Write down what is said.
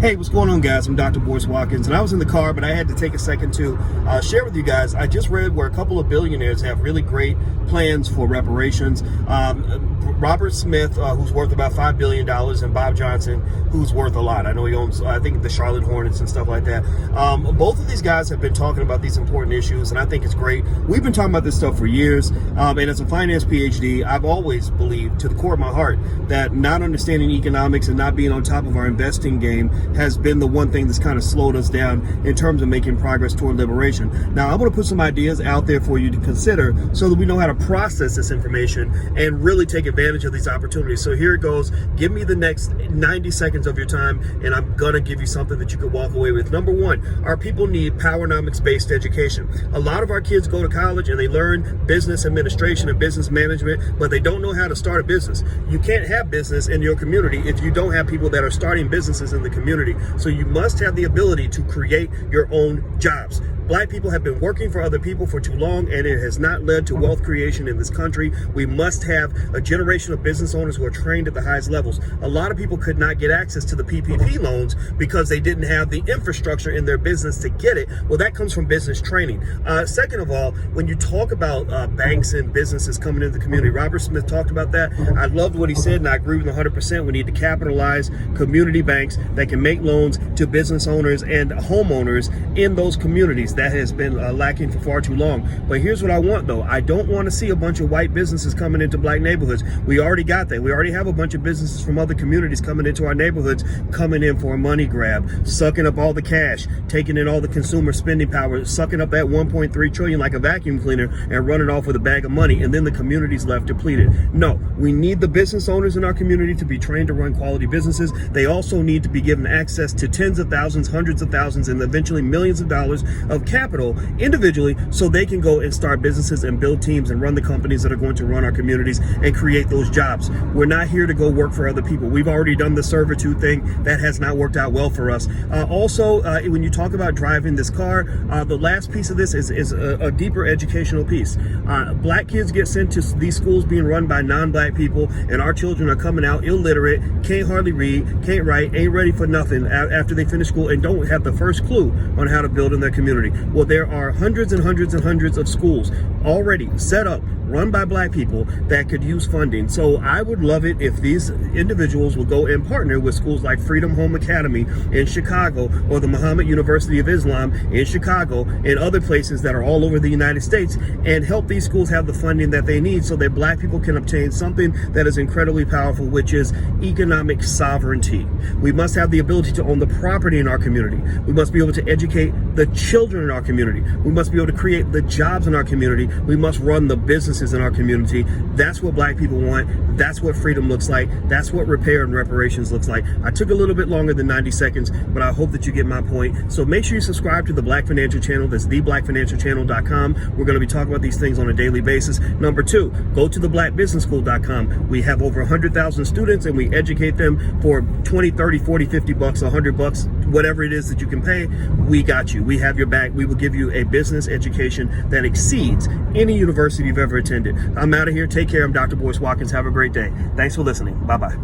Hey, what's going on, guys? I'm Dr. Boyce Watkins, and I was in the car, but I had to take a second to share with you guys. I just read where a couple of billionaires have really great plans for reparations. Robert Smith, who's worth about $5 billion, and Bob Johnson, who's worth a lot. I know he owns, I think, the Charlotte Hornets and stuff like that. Both of these guys have been talking about these important issues, and I think it's great. We've been talking about this stuff for years, and as a finance PhD, I've always believed, to the core of my heart, that not understanding economics and not being on top of our investing game has been the one thing that's kind of slowed us down in terms of making progress toward liberation. Now, I'm going to put some ideas out there for you to consider so that we know how to process this information and really take advantage of these opportunities. So here it goes. Give me the next 90 seconds of your time, and I'm going to give you something that you could walk away with. Number one, our people need powernomics-based education. A lot of our kids go to college and they learn business administration and business management, but they don't know how to start a business. You can't have business in your community if you don't have people that are starting businesses in the community. So you must have the ability to create your own jobs. Black people have been working for other people for too long, and it has not led to wealth creation in this country. We must have a generation of business owners who are trained at the highest levels. A lot of people could not get access to the PPP loans because they didn't have the infrastructure in their business to get it. Well, that comes from business training. Second of all, when you talk about banks and businesses coming into the community, Robert Smith talked about that. I loved what he said, and I agree with him 100%. We need to capitalize community banks that can make loans to business owners and homeowners in those communities. That has been lacking for far too long. But here's what I want, though. I don't want to see a bunch of white businesses coming into black neighborhoods. We already got that. We already have a bunch of businesses from other communities coming into our neighborhoods, coming in for a money grab, sucking up all the cash, taking in all the consumer spending power, sucking up that 1.3 trillion like a vacuum cleaner and running off with a bag of money, and then the community's left depleted. No, we need the business owners in our community to be trained to run quality businesses. They also need to be given access to tens of thousands, hundreds of thousands, and eventually millions of dollars of capital individually, so they can go and start businesses and build teams and run the companies that are going to run our communities and create those jobs. We're not here to go work for other people. We've already done the servitude thing. That has not worked out well for us. Also, when you talk about driving this car, the last piece of this is a deeper educational piece. Black kids get sent to these schools being run by non-black people, and our children are coming out illiterate, can't hardly read, can't write, ain't ready for nothing after they finish school, and don't have the first clue on how to build in their community. Well, there are hundreds and hundreds and hundreds of schools already set up, run by black people, that could use funding. So I would love it if these individuals will go and partner with schools like Freedom Home Academy in Chicago, or the Muhammad University of Islam in Chicago, and other places that are all over the United States, and help these schools have the funding that they need so that black people can obtain something that is incredibly powerful, which is economic sovereignty. We must have the ability to own the property in our community. We must be able to educate the children in our community. We must be able to create the jobs in our community. We must run the businesses in our community. That's what black people want. That's what freedom looks like. That's what repair and reparations looks like. I took a little bit longer than 90 seconds, but I hope that you get my point. So make sure you subscribe to the Black Financial Channel. That's theblackfinancialchannel.com. We're going to be talking about these things on a daily basis. Number two, go to theblackbusinessschool.com. We have over 100,000 students, and we educate them for 20, 30, 40, 50 bucks, 100 bucks, whatever it is that you can pay. We got you. We have your back. We will give you a business education that exceeds any university you've ever attended. I'm out of here. Take care. I'm Dr. Boyce Watkins. Have a great day. Thanks for listening. Bye-bye.